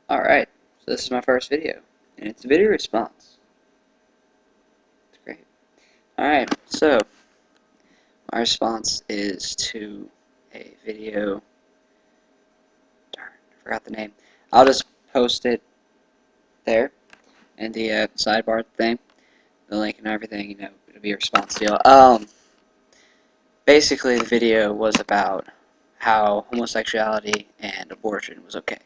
Alright, so this is my first video, and it's a video response. It's great. Alright, so my response is to a video. Darn, I forgot the name. I'll just post it there in the sidebar thing, the link and everything. You know, it'll be a response deal. Basically, the video was about how homosexuality and abortion was okay.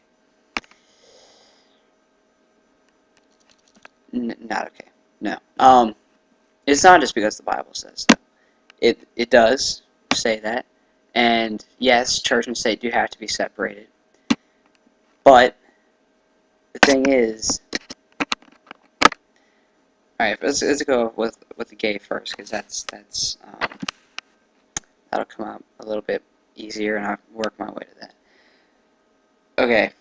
Not okay. No. It's not just because the Bible says so. It does say that, and yes, church and state do have to be separated. But the thing is, all right, let's go with the gay first, because that'll come out a little bit easier, and I'll work my way to that. Okay,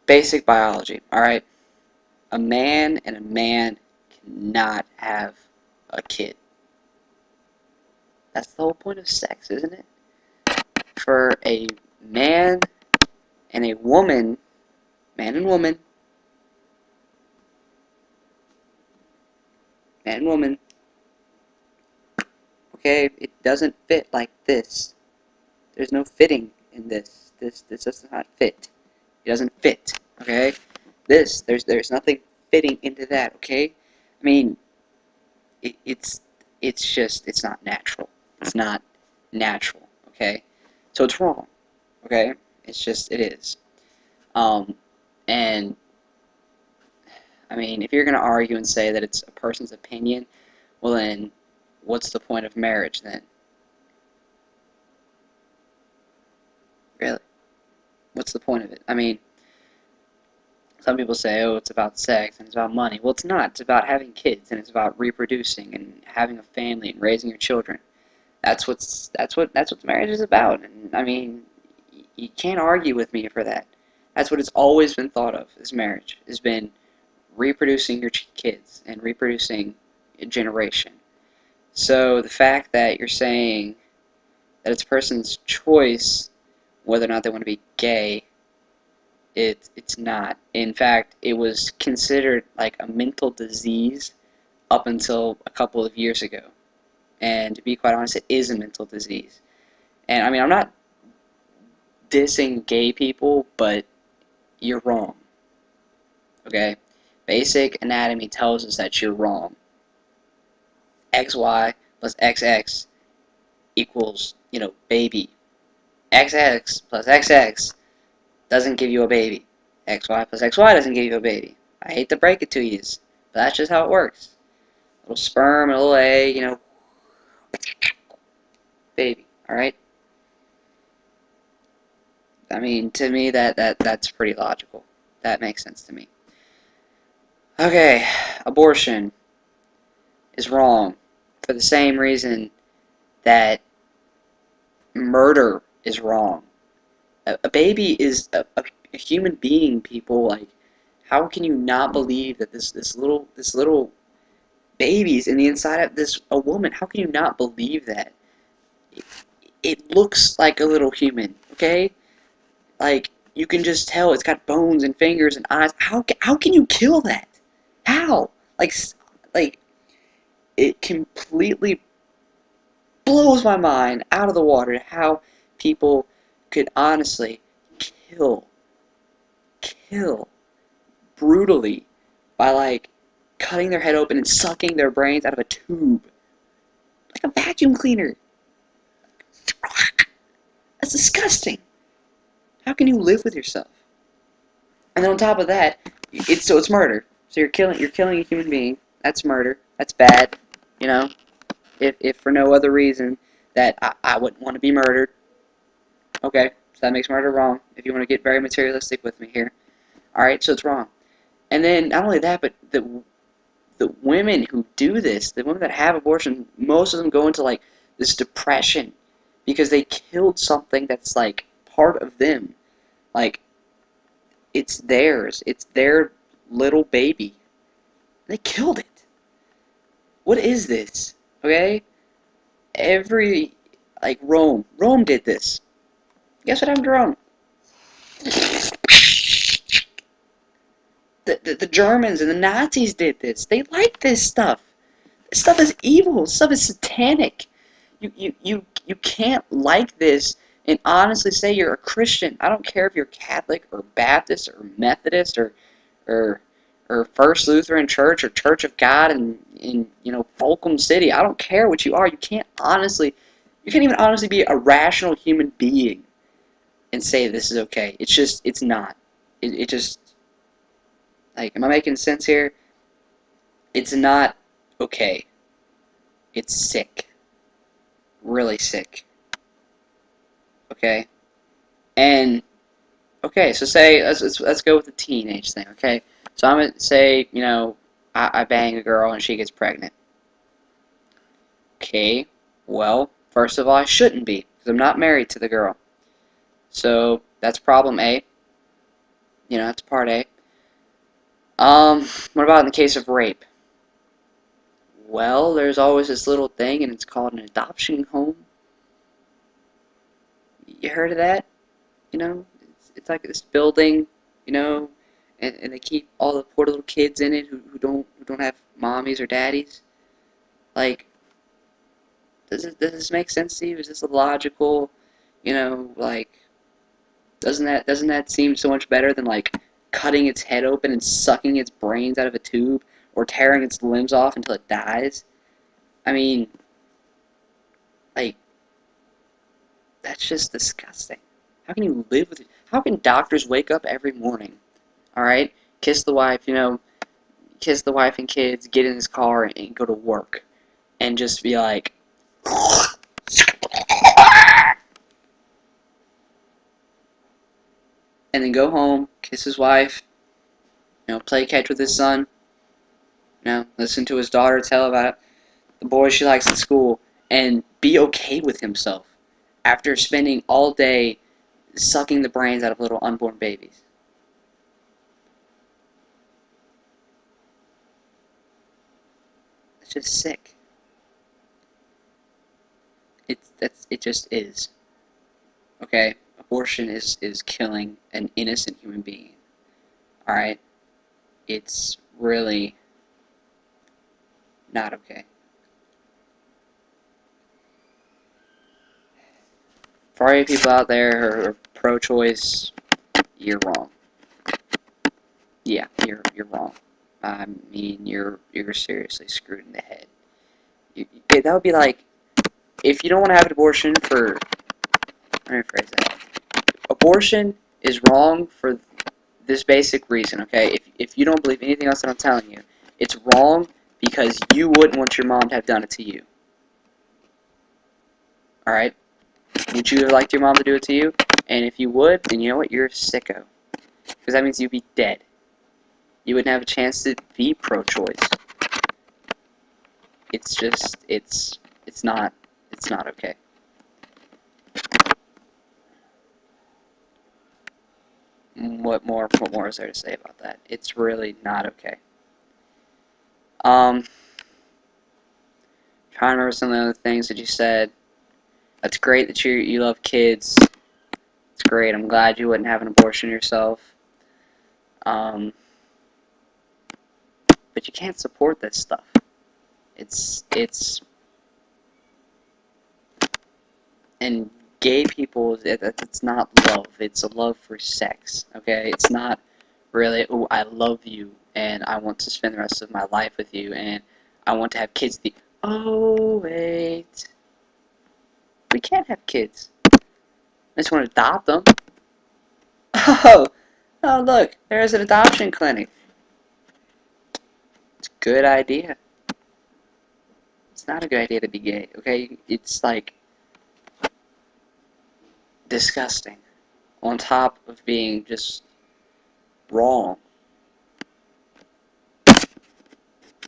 basic biology. All right, a man and a man cannot have a kid. That's the whole point of sex, isn't it? For a man and a woman, man and woman, okay, it doesn't fit like this. There's no fitting in this. This does not fit. It doesn't fit, okay? There's nothing fitting into that, okay? I mean, it's not natural. It's not natural, okay? So it's wrong, okay? It is. And I mean, if you're gonna argue and say that it's a person's opinion, well then, what's the point of marriage then? Really? What's the point of it? I mean, some people say, oh, it's about sex and it's about money. Well, it's not. It's about having kids, and it's about reproducing and having a family and raising your children. That's what marriage is about. And I mean, you can't argue with me for that. That's what it's always been thought of as marriage. Has been reproducing your kids and reproducing a generation. So the fact that you're saying that it's a person's choice whether or not they want to be gay, it's not. In fact, it was considered like a mental disease up until a couple of years ago. And to be quite honest, it is a mental disease. And I mean, I'm not dissing gay people, but you're wrong. Okay? Basic anatomy tells us that you're wrong. XY plus XX equals, baby. XX plus XX doesn't give you a baby. XY plus XY doesn't give you a baby. I hate to break it to you, but that's just how it works. A little sperm, a little egg, baby, alright? I mean, to me, that's pretty logical. That makes sense to me. Okay, abortion is wrong for the same reason that murder is wrong. A baby is a human being, people. Like, how can you not believe that this little baby's in the inside of a woman? How can you not believe that? It looks like a little human, okay? Like, you can just tell it's got bones and fingers and eyes. How can you kill that? How? Like it completely blows my mind out of the water how people could honestly kill brutally by, like, cutting their head open and sucking their brains out of a tube. Like a vacuum cleaner. That's disgusting. How can you live with yourself? And then on top of that, it's murder. So you're killing a human being. That's murder. That's bad. If for no other reason that I wouldn't want to be murdered. Okay, so that makes murder wrong. If you want to get very materialistic with me here. Alright, so it's wrong. And then not only that, but the women who do this, the women that have abortion, most of them go into like this depression because they killed something that's like part of them. Like, it's theirs. It's their little baby. They killed it. What is this? Okay? Rome did this. Guess what happened to Rome? The Germans and the Nazis did this. They like this stuff. This stuff is evil. This stuff is satanic. You can't like this and honestly say you're a Christian. I don't care if you're Catholic or Baptist or Methodist or or First Lutheran Church or Church of God in Fulcum City. I don't care what you are. You can't even honestly be a rational human being and say this is okay. It's not. It just, like, am I making sense here? It's not okay. It's sick. Really sick. Okay? And, okay, so say, let's go with the teenage thing, okay? So I'm going to say, I bang a girl and she gets pregnant. Okay, well, first of all, I shouldn't be, because I'm not married to the girl. So, that's problem A. That's part A. What about in the case of rape? Well, there's always this little thing, and it's called an adoption home. You heard of that? It's like this building, and they keep all the poor little kids in it who don't have mommies or daddies. Like, does this make sense to you? Is this a logical, like, doesn't that seem so much better than, like, cutting its head open and sucking its brains out of a tube, or tearing its limbs off until it dies? I mean, like, that's just disgusting. How can you live with it? How can doctors wake up every morning, alright, kiss the wife, kiss the wife and kids, get in his car, and go to work, and just be like, and then go home, kiss his wife, play catch with his son, listen to his daughter tell about the boys she likes at school, and be okay with himself after spending all day sucking the brains out of little unborn babies. It's just sick. It just is. Okay? Abortion is killing an innocent human being. Alright? It's really not okay. For all you people out there who are pro-choice, you're wrong. Yeah, you're wrong. I mean, you're seriously screwed in the head. That would be like, if you don't want to have an abortion for, let me rephrase that. Abortion is wrong for this basic reason, okay? If you don't believe anything else that I'm telling you, it's wrong because you wouldn't want your mom to have done it to you. Alright? Would you have liked your mom to do it to you? And if you would, then you know what? You're a sicko. Because that means you'd be dead. You wouldn't have a chance to be pro-choice. It's just, it's not okay. What more is there to say about that? It's really not okay. Trying to remember some of the other things that you said. That's great that you love kids. It's great. I'm glad you wouldn't have an abortion yourself. But you can't support this stuff. And gay people, it's not love. It's a love for sex, okay? It's not really, oh, I love you, and I want to spend the rest of my life with you, and I want to have kids. Oh, wait. We can't have kids. I just want to adopt them. Oh, look, there's an adoption clinic. It's a good idea. It's not a good idea to be gay, okay? It's, like, disgusting. On top of being just wrong. I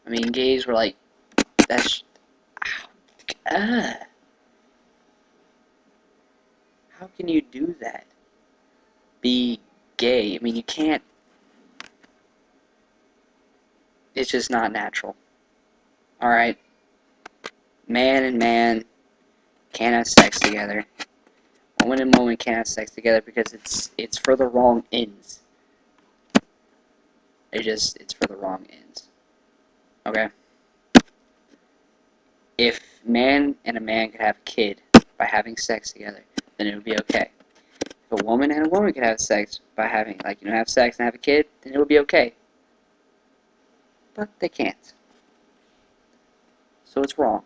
mean, gays were like, that's, how can you do that? Be gay. I mean, you can't, it's just not natural. Alright? Man and man can't have sex together. Woman and woman can't have sex together because it's for the wrong ends. It's for the wrong ends. Okay? If man and a man could have a kid by having sex together, then it would be okay. If a woman and a woman could have sex by having, like, have sex and have a kid, then it would be okay. But they can't. So it's wrong.